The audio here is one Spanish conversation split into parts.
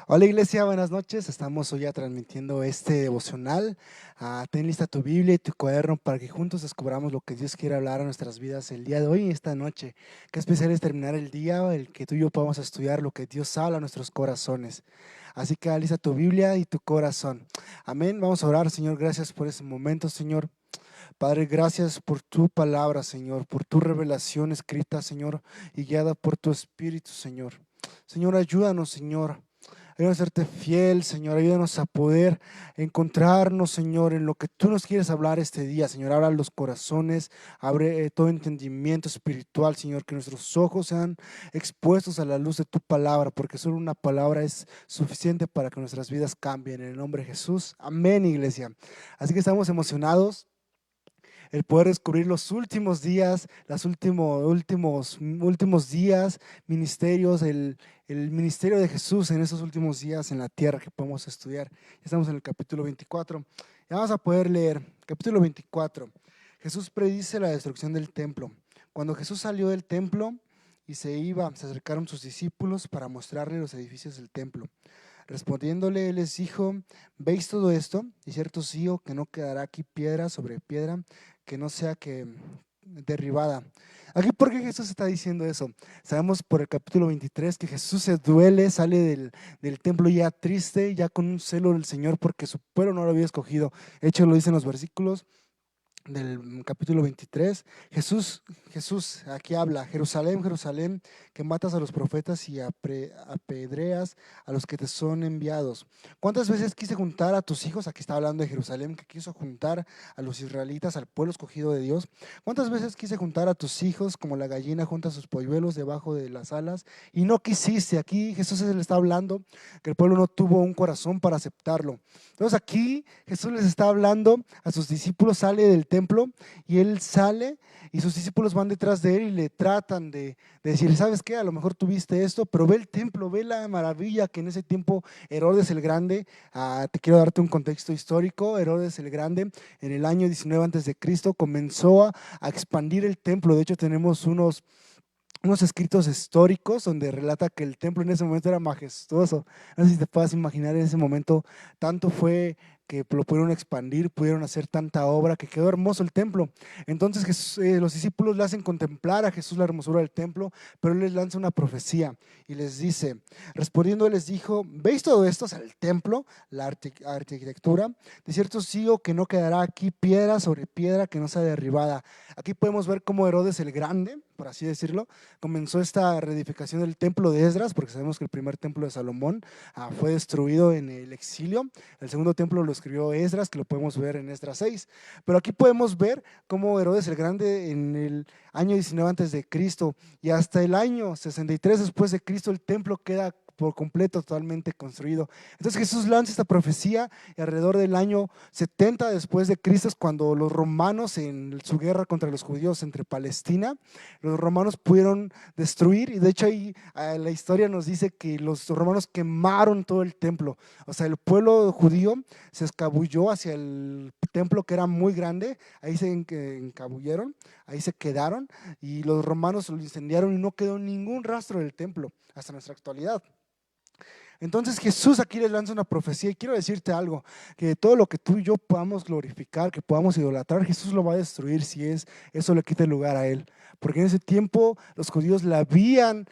Hola iglesia, buenas noches. Estamos hoy ya transmitiendo este devocional. Ten lista tu Biblia y tu cuaderno para que juntos descubramos lo que Dios quiere hablar a nuestras vidas el día de hoy y esta noche. Qué especial es terminar el día, el que tú y yo podamos estudiar lo que Dios habla a nuestros corazones. Así que lista tu Biblia y tu corazón. Amén. Vamos a orar, Señor. Gracias por ese momento, Señor. Padre, gracias por tu palabra, Señor, por tu revelación escrita, Señor, y guiada por tu Espíritu, Señor. Señor, ayúdanos, Señor. Ayúdanos a serte fiel, Señor. Ayúdanos a poder encontrarnos, Señor, en lo que tú nos quieres hablar este día, Señor. Abra los corazones, abre todo entendimiento espiritual, Señor. Que nuestros ojos sean expuestos a la luz de tu palabra, porque solo una palabra es suficiente para que nuestras vidas cambien. En el nombre de Jesús. Amén, iglesia. Así que estamos emocionados el poder descubrir los últimos días, los últimos días, ministerios, el ministerio de Jesús en esos últimos días en la tierra que podemos estudiar. Ya estamos en el capítulo 24. Ya vamos a poder leer. Capítulo 24. Jesús predice la destrucción del templo. Cuando Jesús salió del templo y se iba, se acercaron sus discípulos para mostrarle los edificios del templo. Respondiéndole, él les dijo: ¿veis todo esto? Y cierto sí, que no quedará aquí piedra sobre piedra que no sea que derribada. Aquí, ¿por qué Jesús está diciendo eso? Sabemos por el capítulo 23 que Jesús se duele, sale del templo ya triste, ya con un celo del Señor porque su pueblo no lo había escogido. De hecho, lo dicen los versículos del capítulo 23. Jesús aquí habla: Jerusalén, Jerusalén, que matas a los profetas y apedreas a los que te son enviados. ¿Cuántas veces quise juntar a tus hijos? Aquí está hablando de Jerusalén, que quiso juntar a los israelitas, al pueblo escogido de Dios. ¿Cuántas veces quise juntar a tus hijos como la gallina junta sus polluelos debajo de las alas? Y no quisiste. Aquí Jesús le está hablando que el pueblo no tuvo un corazón para aceptarlo. Entonces aquí Jesús les está hablando a sus discípulos, sale del templo y él sale y sus discípulos van detrás de él y le tratan de decir: ¿sabes qué? A lo mejor tuviste esto, pero ve el templo, ve la maravilla que en ese tiempo Herodes el Grande, te quiero darte un contexto histórico. Herodes el Grande en el año 19 antes de Cristo comenzó a expandir el templo. De hecho tenemos unos escritos históricos donde relata que el templo en ese momento era majestuoso. No sé si te puedas imaginar, en ese momento tanto fue que lo pudieron expandir, pudieron hacer tanta obra que quedó hermoso el templo. Entonces los discípulos le hacen contemplar a Jesús la hermosura del templo, pero él les lanza una profecía y les dice, respondiendo él les dijo: ¿veis todo esto? O sea, el templo, la arquitectura. De cierto os digo que no quedará aquí piedra sobre piedra que no sea derribada. Aquí podemos ver cómo Herodes el Grande, por así decirlo, comenzó esta reedificación del templo de Esdras, porque sabemos que el primer templo de Salomón fue destruido en el exilio. El segundo templo lo escribió Esdras, que lo podemos ver en Esdras 6. Pero aquí podemos ver cómo Herodes el Grande en el año 19 antes de Cristo y hasta el año 63 después de Cristo, el templo queda por completo totalmente construido. Entonces Jesús lanza esta profecía y alrededor del año 70 después de Cristo es cuando los romanos, en su guerra contra los judíos entre Palestina, los romanos pudieron destruir, y de hecho ahí la historia nos dice que los romanos quemaron todo el templo. O sea, el pueblo judío se escabulló hacia el templo, que era muy grande, ahí se encabulleron, ahí se quedaron, y los romanos lo incendiaron y no quedó ningún rastro del templo hasta nuestra actualidad. Entonces Jesús aquí les lanza una profecía y quiero decirte algo: que todo lo que tú y yo podamos glorificar, que podamos idolatrar, Jesús lo va a destruir si eso le quita el lugar a él. Porque en ese tiempo los judíos le habían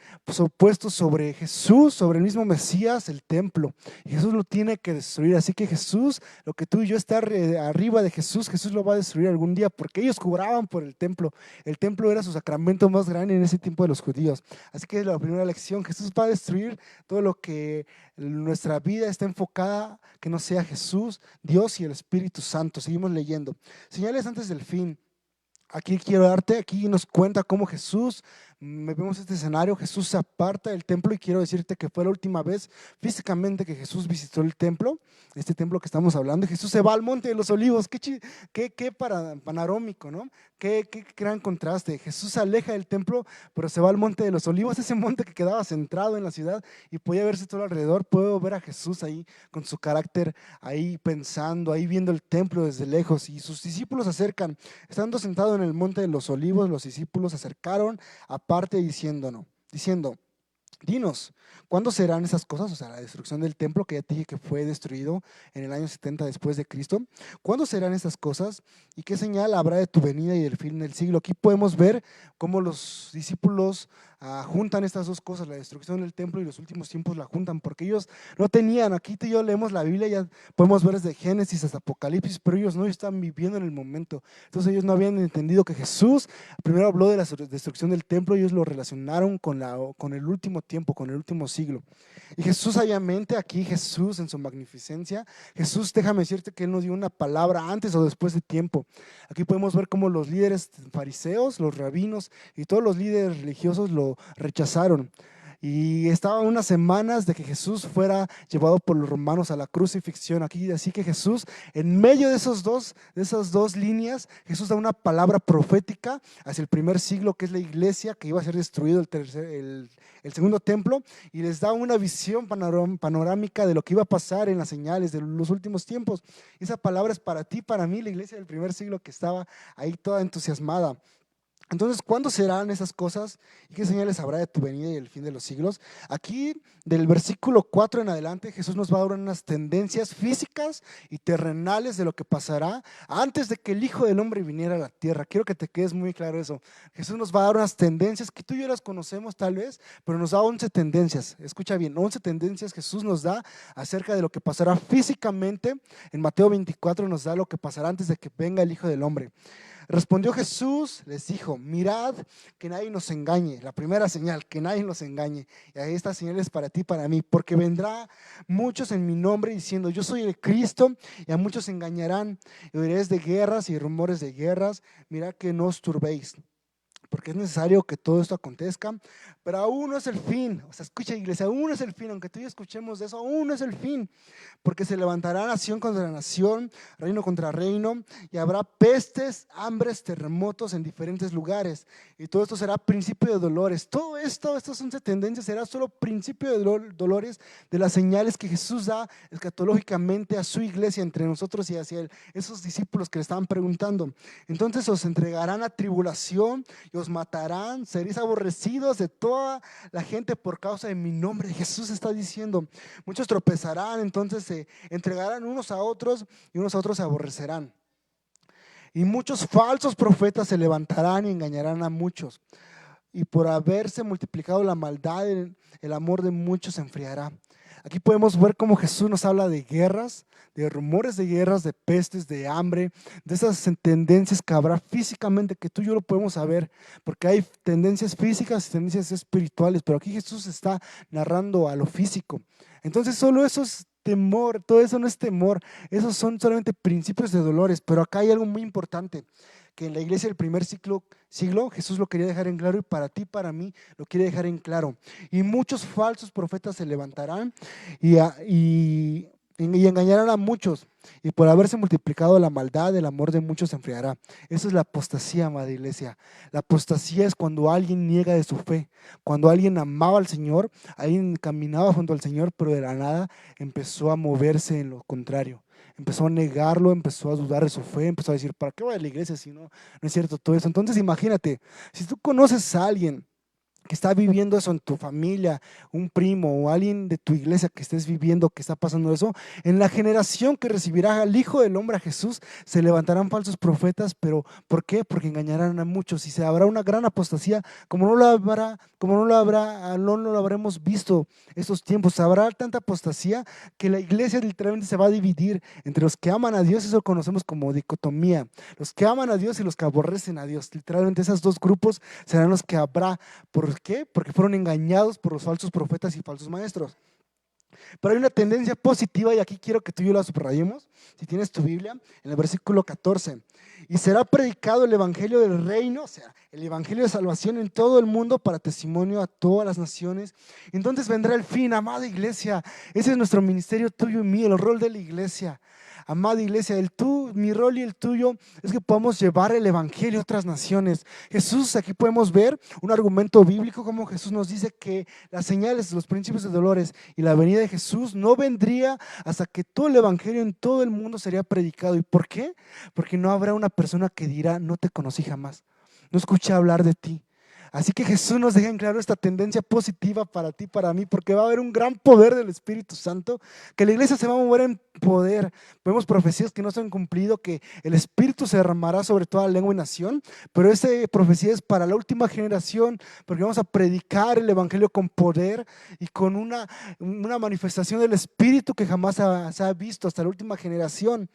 puesto sobre Jesús, sobre el mismo Mesías, el templo. Y Jesús lo tiene que destruir. Así que Jesús, lo que tú y yo está arriba de Jesús, Jesús lo va a destruir algún día, porque ellos cobraban por el templo. El templo era su sacramento más grande en ese tiempo de los judíos. Así que la primera lección: Jesús va a destruir todo lo que nuestra vida está enfocada, que no sea Jesús, Dios y el Espíritu Santo. Seguimos leyendo. Señales antes del fin. Aquí nos cuenta cómo Jesús, vemos este escenario: Jesús se aparta del templo, y quiero decirte que fue la última vez físicamente que Jesús visitó el templo, este templo que estamos hablando. Jesús se va al monte de los olivos. Qué panorámico, ¿no? Qué gran contraste. Jesús se aleja del templo, pero se va al monte de los olivos, ese monte que quedaba centrado en la ciudad y podía verse todo alrededor. Puedo ver a Jesús ahí con su carácter, ahí pensando, ahí viendo el templo desde lejos, y sus discípulos se acercan. Estando sentado en el monte de los olivos, los discípulos se acercaron aparte diciendo: Dinos, ¿cuándo serán esas cosas? O sea, la destrucción del templo que ya te dije que fue destruido en el año 70 después de Cristo. ¿Cuándo serán esas cosas? ¿Y qué señal habrá de tu venida y del fin del siglo? Aquí podemos ver cómo los discípulos juntan estas dos cosas, la destrucción del templo y los últimos tiempos la juntan, porque ellos no tenían, aquí tú y yo leemos la Biblia, ya podemos ver desde Génesis hasta Apocalipsis, pero ellos no estaban viviendo en el momento. Entonces ellos no habían entendido que Jesús primero habló de la destrucción del templo, ellos lo relacionaron con el último tiempo, con el último siglo. Y Jesús sabiamente, aquí Jesús en su magnificencia, Jesús, déjame decirte que Él nos dio una palabra antes o después de tiempo. Aquí podemos ver cómo los líderes fariseos, los rabinos y todos los líderes religiosos lo rechazaron. Y estaban unas semanas de que Jesús fuera llevado por los romanos a la crucifixión. Aquí, así que Jesús, en medio de esas dos líneas, Jesús da una palabra profética hacia el primer siglo, que es la iglesia, que iba a ser destruido el segundo templo, y les da una visión panorámica de lo que iba a pasar en las señales de los últimos tiempos. Y esa palabra es para ti, para mí, la iglesia del primer siglo que estaba ahí toda entusiasmada. Entonces, ¿cuándo serán esas cosas? ¿Y qué señales habrá de tu venida y el fin de los siglos? Aquí, del versículo 4 en adelante, Jesús nos va a dar unas tendencias físicas y terrenales de lo que pasará antes de que el Hijo del Hombre viniera a la tierra. Quiero que te quedes muy claro eso. Jesús nos va a dar unas tendencias que tú y yo las conocemos tal vez, pero nos da 11 tendencias. Escucha bien, 11 tendencias Jesús nos da acerca de lo que pasará físicamente. En Mateo 24 nos da lo que pasará antes de que venga el Hijo del Hombre. Respondió Jesús, les dijo, mirad que nadie nos engañe. La primera señal, que nadie nos engañe. Y ahí esta señal es para ti y para mí, porque vendrá muchos en mi nombre diciendo, yo soy el Cristo, y a muchos engañarán. Y oiréis de guerras y rumores de guerras. Mirad que no os turbéis, porque es necesario que todo esto acontezca, pero aún no es el fin. O sea, escucha, iglesia, aún no es el fin, aunque tú y yo escuchemos de eso, aún no es el fin, porque se levantará nación contra nación, reino contra reino, y habrá pestes, hambres, terremotos en diferentes lugares, y todo esto será principio de dolores. Todo esto, estas 11 tendencias, será solo principio de dolores, de las señales que Jesús da escatológicamente a su iglesia, entre nosotros y hacia esos discípulos que le estaban preguntando. Entonces os entregarán a tribulación y os matarán, seréis aborrecidos de toda la gente por causa de mi nombre. Jesús está diciendo, muchos tropezarán, entonces se entregarán unos a otros y unos a otros se aborrecerán. Y muchos falsos profetas se levantarán y engañarán a muchos. Y por haberse multiplicado la maldad, el amor de muchos se enfriará. Aquí podemos ver cómo Jesús nos habla de guerras, de rumores de guerras, de pestes, de hambre, de esas tendencias que habrá físicamente, que tú y yo lo podemos saber, porque hay tendencias físicas y tendencias espirituales, pero aquí Jesús está narrando a lo físico. Entonces solo eso es temor, todo eso no es temor, esos son solamente principios de dolores, pero acá hay algo muy importante, que en la iglesia del primer siglo Jesús lo quería dejar en claro, y para ti, para mí, lo quiere dejar en claro. Y muchos falsos profetas se levantarán y engañarán a muchos, y por haberse multiplicado la maldad, el amor de muchos se enfriará. Eso es la apostasía, amada iglesia. La apostasía es cuando alguien niega de su fe, cuando alguien amaba al Señor, alguien caminaba junto al Señor, pero de la nada empezó a moverse en lo contrario. Empezó a negarlo, empezó a dudar de su fe, empezó a decir, ¿para qué voy a la iglesia si no es cierto todo eso? Entonces imagínate, si tú conoces a alguien que está viviendo eso en tu familia, un primo o alguien de tu iglesia que estés viviendo que está pasando eso, en la generación que recibirá al Hijo del Hombre, a Jesús, se levantarán falsos profetas, pero ¿por qué? Porque engañarán a muchos y se habrá una gran apostasía, no lo habremos visto estos tiempos. Habrá tanta apostasía que la iglesia literalmente se va a dividir entre los que aman a Dios, eso lo conocemos como dicotomía, los que aman a Dios y los que aborrecen a Dios. Literalmente esos dos grupos serán los que habrá. ¿Por qué? Porque fueron engañados por los falsos profetas y falsos maestros. Pero hay una tendencia positiva, y aquí quiero que tú y yo la subrayemos, si tienes tu Biblia, en el versículo 14. Y será predicado el evangelio del reino, o sea, el evangelio de salvación en todo el mundo para testimonio a todas las naciones. Entonces vendrá el fin, amada iglesia. Ese es nuestro ministerio, tuyo y mío, el rol de la iglesia. Amada iglesia, mi rol y el tuyo es que podamos llevar el evangelio a otras naciones. Jesús, aquí podemos ver un argumento bíblico, como Jesús nos dice que las señales, los principios de dolores y la venida de Jesús no vendría hasta que todo el evangelio en todo el mundo sería predicado. ¿Y por qué? Porque no habrá una persona que dirá, no te conocí jamás, no escuché hablar de ti. Así que Jesús nos deja en claro esta tendencia positiva para ti, para mí, porque va a haber un gran poder del Espíritu Santo, que la iglesia se va a mover en poder. Vemos profecías que no se han cumplido, que el Espíritu se derramará sobre toda lengua y nación, pero esa profecía es para la última generación, porque vamos a predicar el Evangelio con poder y con una manifestación del Espíritu que jamás se ha visto hasta la última generación.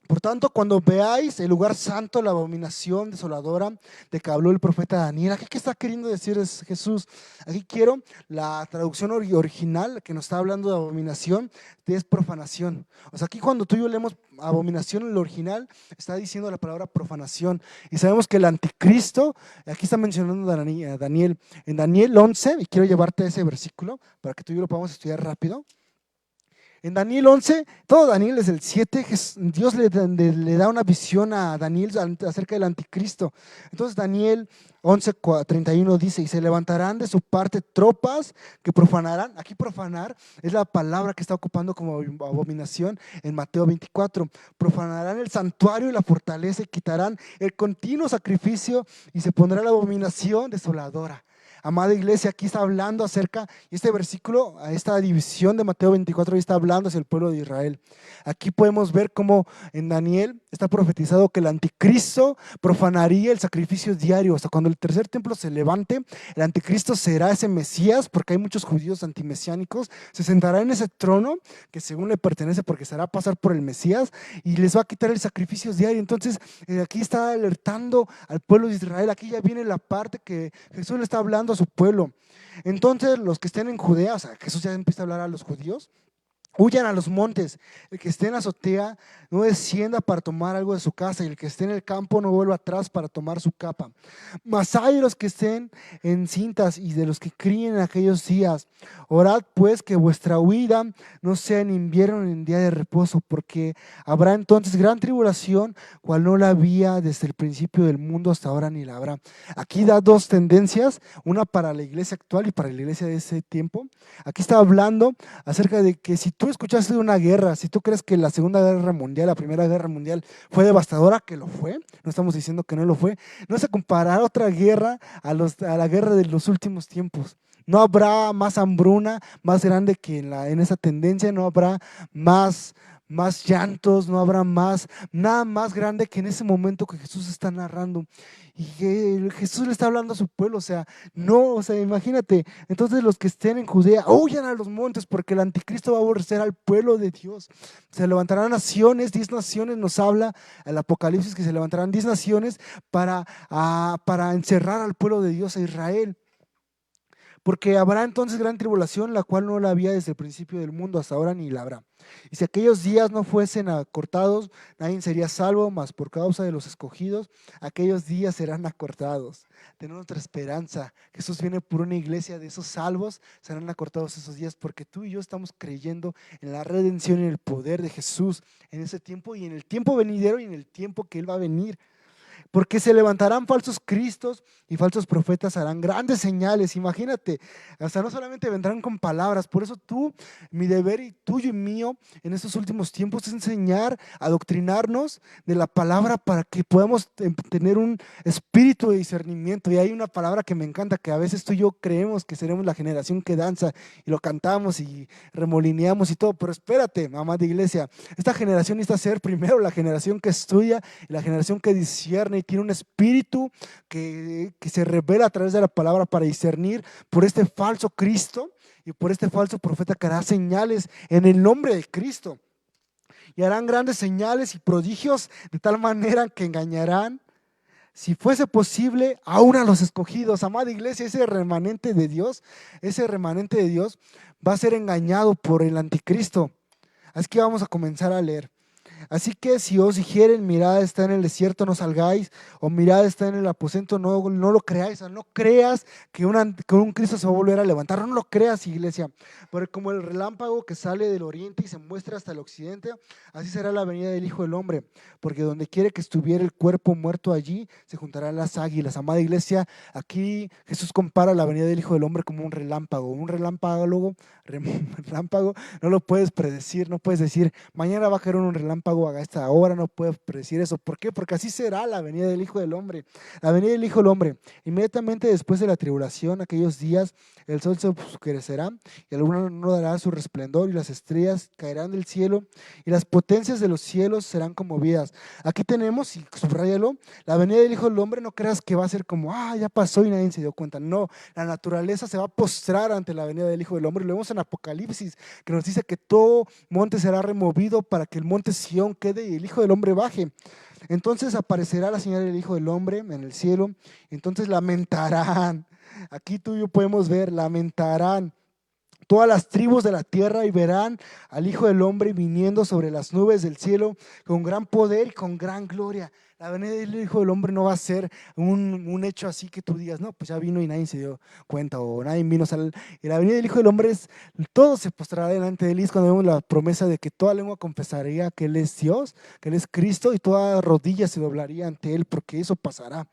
Por tanto, cuando veáis el lugar santo, la abominación desoladora de que habló el profeta Daniel, ¿aquí qué está queriendo decir Jesús? Aquí quiero la traducción original que nos está hablando de abominación, es profanación. O sea, aquí cuando tú y yo leemos abominación en el original, está diciendo la palabra profanación. Y sabemos que el anticristo, aquí está mencionando a Daniel, en Daniel 11, y quiero llevarte a ese versículo para que tú y yo lo podamos estudiar rápido. En Daniel 11, todo Daniel desde el 7, Dios le da una visión a Daniel acerca del anticristo. Entonces Daniel 11:31 dice, y se levantarán de su parte tropas que profanarán. Aquí profanar es la palabra que está ocupando como abominación en Mateo 24. Profanarán el santuario y la fortaleza y quitarán el continuo sacrificio y se pondrá la abominación desoladora. Amada iglesia, aquí está hablando acerca, este versículo, esta división de Mateo 24, está hablando hacia el pueblo de Israel. Aquí podemos ver cómo en Daniel está profetizado que el anticristo profanaría el sacrificio diario. Hasta cuando el tercer templo se levante, el anticristo será ese Mesías, porque hay muchos judíos antimesiánicos, se sentará en ese trono que según le pertenece porque se hará pasar por el Mesías y les va a quitar el sacrificio diario. Entonces aquí está alertando al pueblo de Israel. Aquí ya viene la parte que Jesús le está hablando a su pueblo. Entonces los que estén en Judea, o sea, Jesús ya empieza a hablar a los judíos, huyan a los montes. El que esté en la azotea no descienda para tomar algo de su casa, y el que esté en el campo no vuelva atrás para tomar su capa. Mas hay de los que estén en cintas y de los que críen en aquellos días. Orad pues que vuestra huida no sea en invierno ni en día de reposo, porque habrá entonces gran tribulación, cual no la había desde el principio del mundo hasta ahora ni la habrá. Aquí da dos tendencias, una para la iglesia actual y para la iglesia de ese tiempo. Aquí está hablando acerca de que si tú escuchaste de una guerra, si tú crees que la Segunda Guerra Mundial, la Primera Guerra Mundial fue devastadora, que lo fue, no estamos diciendo que no lo fue, no se comparará otra guerra a la guerra de los últimos tiempos. No habrá más hambruna más grande que en esa tendencia, no habrá más llantos, no habrá nada más grande que en ese momento que Jesús está narrando. Y Jesús le está hablando a su pueblo, o sea, no, o sea, imagínate, entonces los que estén en Judea, huyan a los montes, porque el anticristo va a aborrecer al pueblo de Dios. Se levantarán naciones, 10 naciones nos habla el Apocalipsis, que se levantarán 10 naciones para encerrar al pueblo de Dios, a Israel. Porque habrá entonces gran tribulación, la cual no la había desde el principio del mundo hasta ahora ni la habrá. Y si aquellos días no fuesen acortados, nadie sería salvo, mas por causa de los escogidos, aquellos días serán acortados. Tenemos otra esperanza. Jesús viene por una iglesia de esos salvos, serán acortados esos días, porque tú y yo estamos creyendo en la redención y en el poder de Jesús en ese tiempo y en el tiempo venidero y en el tiempo que Él va a venir. Porque se levantarán falsos cristos y falsos profetas harán grandes señales. Imagínate, hasta no solamente vendrán con palabras. Por eso mi deber y tuyo y mío en estos últimos tiempos es enseñar, adoctrinarnos de la palabra para que podamos tener un espíritu de discernimiento. Y hay una palabra que me encanta, que a veces tú y yo creemos que seremos la generación que danza y lo cantamos y remolineamos y todo. Pero espérate, mamá de iglesia, esta generación necesita ser primero la generación que estudia y la generación que discierne y tiene un espíritu que se revela a través de la palabra para discernir por este falso Cristo y por este falso profeta que hará señales en el nombre de Cristo. Y harán grandes señales y prodigios de tal manera que engañarán, si fuese posible, aún a los escogidos. Amada iglesia, ese remanente de Dios va a ser engañado por el anticristo. Así que vamos a comenzar a leer. Así que si os dijeren, mirad está en el desierto, no salgáis, o mirad está en el aposento, no lo creáis. O sea, no creas que un Cristo se va a volver a levantar, no lo creas, iglesia. Porque como el relámpago que sale del oriente y se muestra hasta el occidente, así será la venida del Hijo del Hombre. Porque donde quiere que estuviera el cuerpo muerto, allí se juntarán las águilas. Amada iglesia, aquí Jesús compara la venida del Hijo del Hombre como un relámpago. Un relámpago no lo puedes predecir, no puedes decir, mañana va a caer un relámpago relámpago haga esta hora, no puede predecir eso. ¿Por qué? Porque así será la venida del Hijo del Hombre. La venida del Hijo del Hombre. Inmediatamente después de la tribulación, aquellos días, el sol se oscurecerá y la luna no dará su resplandor y las estrellas caerán del cielo y las potencias de los cielos serán conmovidas. Aquí tenemos, y subráyalo, la venida del Hijo del Hombre. No creas que va a ser como, ya pasó y nadie se dio cuenta. No, la naturaleza se va a postrar ante la venida del Hijo del Hombre. Lo vemos en Apocalipsis, que nos dice que todo monte será removido para que el monte Sión quede y el Hijo del Hombre baje. Entonces aparecerá la señal del Hijo del Hombre en el cielo. Entonces lamentarán. Aquí tú y yo podemos ver, lamentarán todas las tribus de la tierra y verán al Hijo del Hombre viniendo sobre las nubes del cielo con gran poder y con gran gloria. La venida del Hijo del Hombre no va a ser un hecho así que tú digas, no, pues ya vino y nadie se dio cuenta o nadie vino. Y la venida del Hijo del Hombre es, todo se postrará delante de él. Es cuando vemos la promesa de que toda lengua confesaría que Él es Dios, que Él es Cristo y toda rodilla se doblaría ante Él, porque eso pasará.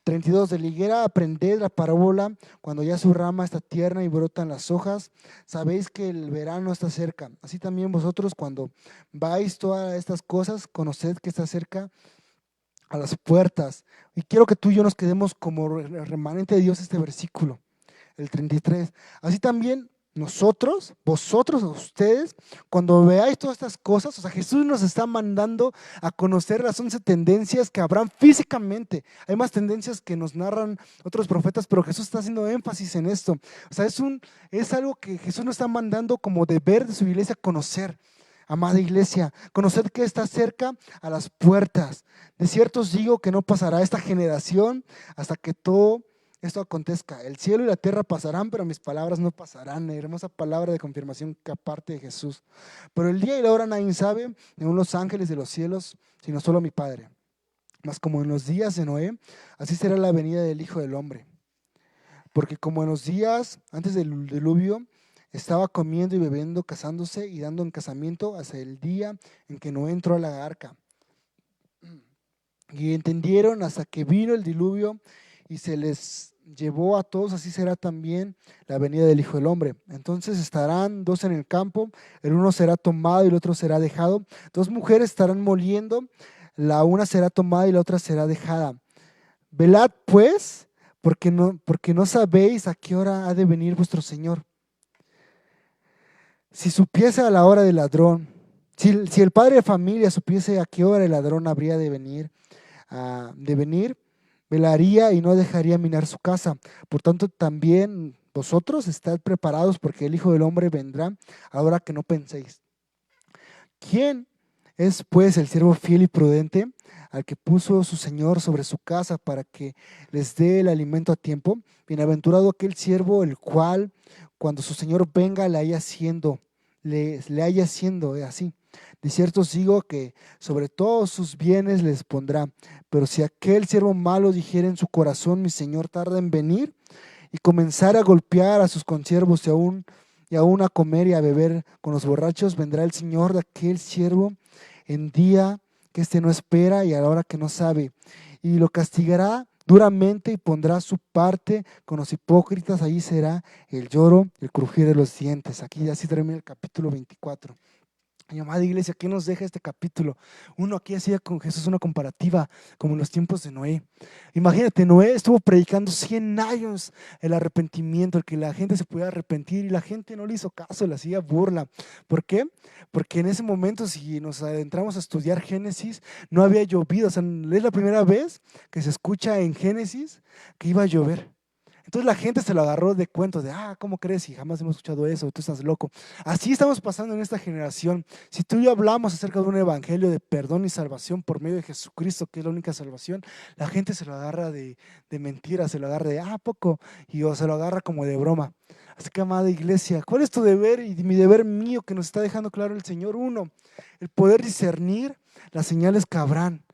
32, de la higuera aprended la parábola, cuando ya su rama está tierna y brotan las hojas, sabéis que el verano está cerca. Así también vosotros, cuando vais todas estas cosas, conoced que está cerca a las puertas. Y quiero que tú y yo nos quedemos como remanente de Dios este versículo, el 33. Así también nosotros, vosotros, ustedes, cuando veáis todas estas cosas, o sea, Jesús nos está mandando a conocer las 11 tendencias que habrán físicamente. Hay más tendencias que nos narran otros profetas, pero Jesús está haciendo énfasis en esto. O sea, es algo que Jesús nos está mandando como deber de su iglesia conocer. Amada iglesia, conoced que está cerca a las puertas. De cierto os digo que no pasará esta generación hasta que todo esto acontezca. El cielo y la tierra pasarán, pero mis palabras no pasarán. Hermosa palabra de confirmación que aparte de Jesús. Pero el día y la hora nadie sabe, ni aun los ángeles de los cielos, sino solo mi Padre. Mas como en los días de Noé, así será la venida del Hijo del Hombre. Porque como en los días antes del diluvio, estaba comiendo y bebiendo, casándose y dando en casamiento hasta el día en que Noé entró a la arca. Y entendieron hasta que vino el diluvio y se les llevó a todos, así será también la venida del Hijo del Hombre. Entonces estarán dos en el campo, el uno será tomado y el otro será dejado. Dos mujeres estarán moliendo, la una será tomada y la otra será dejada. Velad pues, porque no sabéis a qué hora ha de venir vuestro Señor. Si supiese a la hora del ladrón, si el padre de familia supiese a qué hora el ladrón habría de venir, velaría y no dejaría minar su casa. Por tanto, también vosotros estad preparados, porque el Hijo del Hombre vendrá a la hora que no penséis. ¿Quién es pues el siervo fiel y prudente al que puso su Señor sobre su casa para que les dé el alimento a tiempo? Bienaventurado aquel siervo el cual, cuando su Señor venga, le haya siendo así. De cierto os digo que sobre todos sus bienes les pondrá. Pero si aquel siervo malo dijere en su corazón, mi Señor tarda en venir, y comenzar a golpear a sus consiervos y aún a comer y a beber con los borrachos, vendrá el Señor de aquel siervo en día que éste no espera y a la hora que no sabe, y lo castigará duramente y pondrá su parte con los hipócritas. Allí será el lloro, el crujir de los dientes. Aquí así termina el capítulo 24. Mi amada iglesia, ¿qué nos deja este capítulo? Uno aquí hacía con Jesús una comparativa como en los tiempos de Noé. Imagínate, Noé estuvo predicando 100 años el arrepentimiento, el que la gente se pudiera arrepentir, y la gente no le hizo caso, le hacía burla. ¿Por qué? Porque en ese momento, si nos adentramos a estudiar Génesis, no había llovido. O sea, es la primera vez que se escucha en Génesis que iba a llover. Entonces la gente se lo agarró de cuento de, ¿cómo crees? Y jamás hemos escuchado eso, tú estás loco. Así estamos pasando en esta generación. Si tú y yo hablamos acerca de un evangelio de perdón y salvación por medio de Jesucristo, que es la única salvación, la gente se lo agarra de mentira, se lo agarra de, poco, o se lo agarra como de broma. Así que, amada iglesia, ¿cuál es tu deber y mi deber mío que nos está dejando claro el Señor? Uno, el poder discernir las señales que habrán.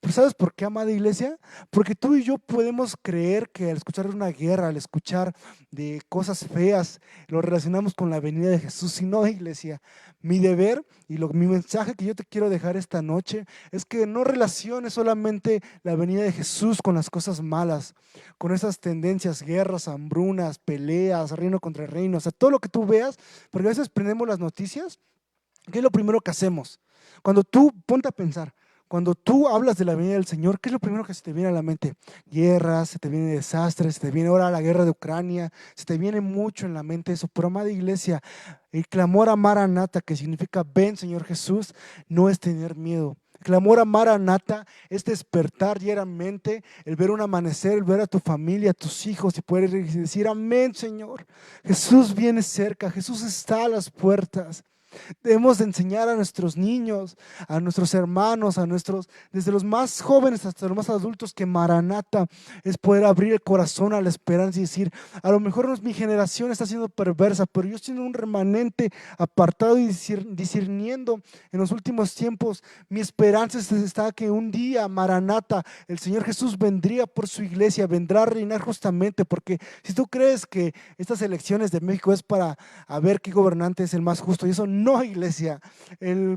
Pero ¿sabes por qué, amada iglesia? Porque tú y yo podemos creer que al escuchar de una guerra, al escuchar de cosas feas, lo relacionamos con la venida de Jesús. Si no, iglesia, mi deber y mi mensaje que yo te quiero dejar esta noche es que no relaciones solamente la venida de Jesús con las cosas malas, con esas tendencias, guerras, hambrunas, peleas, reino contra reino, o sea, todo lo que tú veas, porque a veces prendemos las noticias. ¿Qué es lo primero que hacemos? Cuando tú, ponte a pensar, cuando tú hablas de la venida del Señor, ¿qué es lo primero que se te viene a la mente? Guerras, se te viene desastres, se te viene ahora la guerra de Ucrania, se te viene mucho en la mente eso. Pero amada iglesia, el clamor a Maranata, que significa ven Señor Jesús, no es tener miedo. El clamor a Maranata es despertar diariamente, el ver un amanecer, el ver a tu familia, a tus hijos y poder decir amén Señor. Jesús viene cerca, Jesús está a las puertas. Debemos de enseñar a nuestros niños, a nuestros hermanos, desde los más jóvenes hasta los más adultos, que Maranata es poder abrir el corazón a la esperanza y decir, a lo mejor mi generación está siendo perversa, pero yo siendo un remanente apartado y discerniendo en los últimos tiempos, mi esperanza está que un día Maranata, el Señor Jesús vendría por su iglesia, vendrá a reinar justamente, porque si tú crees que estas elecciones de México es para a ver qué gobernante es el más justo, y eso no, iglesia.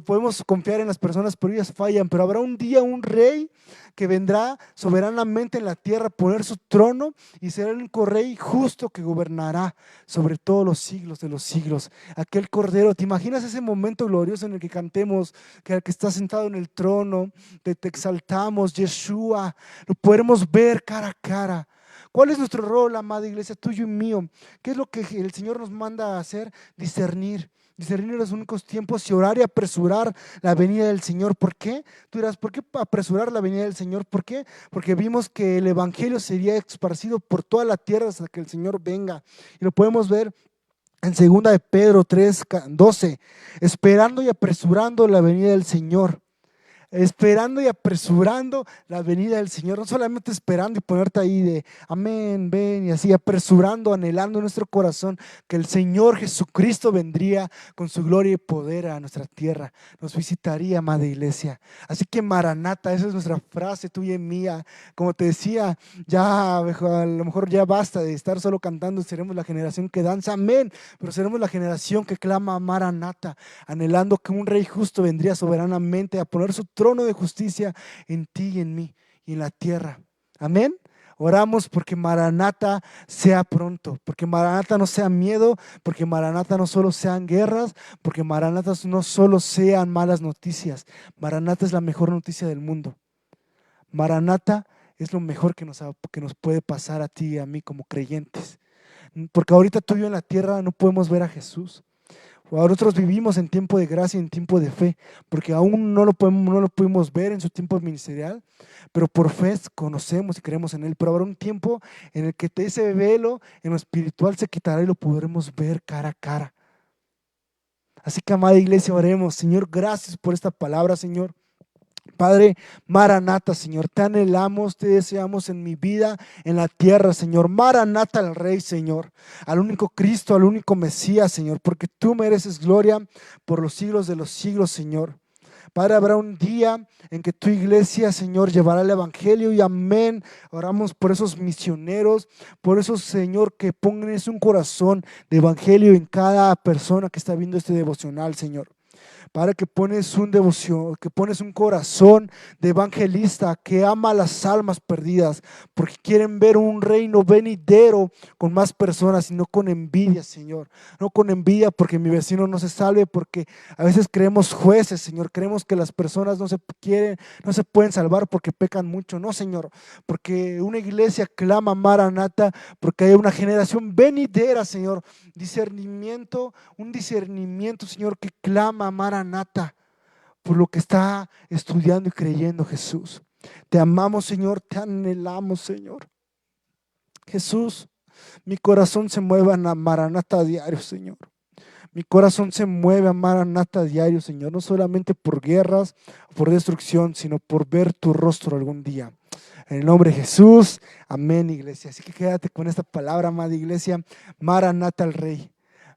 Podemos confiar en las personas, pero ellas fallan. Pero habrá un día un rey que vendrá soberanamente en la tierra a poner su trono y será el único rey justo que gobernará sobre todos los siglos de los siglos. Aquel cordero, ¿te imaginas ese momento glorioso en el que cantemos que al que está sentado en el trono, te exaltamos, Yeshua, lo podremos ver cara a cara? ¿Cuál es nuestro rol, amada iglesia, tuyo y mío? ¿Qué es lo que el Señor nos manda a hacer? Discernir. Discernir los únicos tiempos y orar y apresurar la venida del Señor. ¿Por qué? Tú dirás, ¿por qué apresurar la venida del Señor? ¿Por qué? Porque vimos que el Evangelio sería esparcido por toda la tierra hasta que el Señor venga. Y lo podemos ver en 2 de Pedro 3:12, esperando y apresurando la venida del Señor. Esperando y apresurando la venida del Señor, no solamente esperando y ponerte ahí de amén, ven y así, apresurando, anhelando en nuestro corazón que el Señor Jesucristo vendría con su gloria y poder a nuestra tierra, nos visitaría, amada iglesia. Así que Maranata, esa es nuestra frase tuya y mía. Como te decía, ya a lo mejor ya basta de estar solo cantando, seremos la generación que danza, amén, pero seremos la generación que clama Maranata, anhelando que un rey justo vendría soberanamente a poner su trono de justicia en ti y en mí y en la tierra. Amén. Oramos porque Maranata sea pronto, porque Maranata no sea miedo, porque Maranata no solo sean guerras, porque Maranata no solo sean malas noticias. Maranata es la mejor noticia del mundo. Maranata es lo mejor que nos puede pasar a ti y a mí como creyentes. Porque ahorita tú y yo en la tierra no podemos ver a Jesús. Nosotros vivimos en tiempo de gracia y en tiempo de fe, porque aún no lo pudimos ver en su tiempo ministerial, pero por fe conocemos y creemos en Él. Pero habrá un tiempo en el que ese velo en lo espiritual se quitará y lo podremos ver cara a cara. Así que, amada iglesia, oremos. Señor, gracias por esta palabra, Señor. Padre, Maranata, Señor, te anhelamos, te deseamos en mi vida, en la tierra, Señor. Maranata al Rey, Señor, al único Cristo, al único Mesías, Señor, porque tú mereces gloria por los siglos de los siglos, Señor. Padre, habrá un día en que tu iglesia, Señor, llevará el Evangelio y amén. Oramos por esos misioneros, por esos, Señor, que pongan un corazón de Evangelio en cada persona que está viendo este devocional, Señor. Padre, que pones un devoción, que pones un corazón de evangelista que ama a las almas perdidas, porque quieren ver un reino venidero con más personas y no con envidia, Señor. No con envidia porque mi vecino no se salve, porque a veces creemos jueces, Señor. Creemos que las personas no se pueden salvar porque pecan mucho. No, Señor, porque una iglesia clama Maranata, porque hay una generación venidera, Señor. Un discernimiento, Señor, que clama Maranata por lo que está estudiando y creyendo, Jesús. Te amamos, Señor, te anhelamos, Señor. Jesús, mi corazón se mueve a Maranata a diario, Señor. Mi corazón se mueve a Maranata a diario, Señor, no solamente por guerras, por destrucción, sino por ver tu rostro algún día. En el nombre de Jesús, amén, iglesia. Así que quédate con esta palabra, amada iglesia. Maranata al Rey.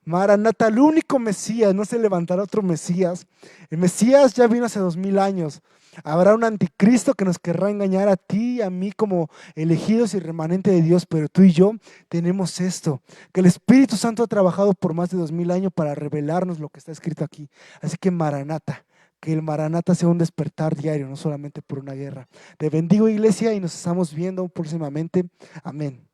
Maranata, el único Mesías, no se levantará otro Mesías. El Mesías ya vino hace 2000 años. Habrá un anticristo que nos querrá engañar a ti y a mí como elegidos y remanente de Dios, pero tú y yo tenemos esto, que el Espíritu Santo ha trabajado por más de 2000 años para revelarnos lo que está escrito aquí. Así que Maranata, que el Maranata sea un despertar diario, no solamente por una guerra. Te bendigo, iglesia, y nos estamos viendo próximamente. Amén.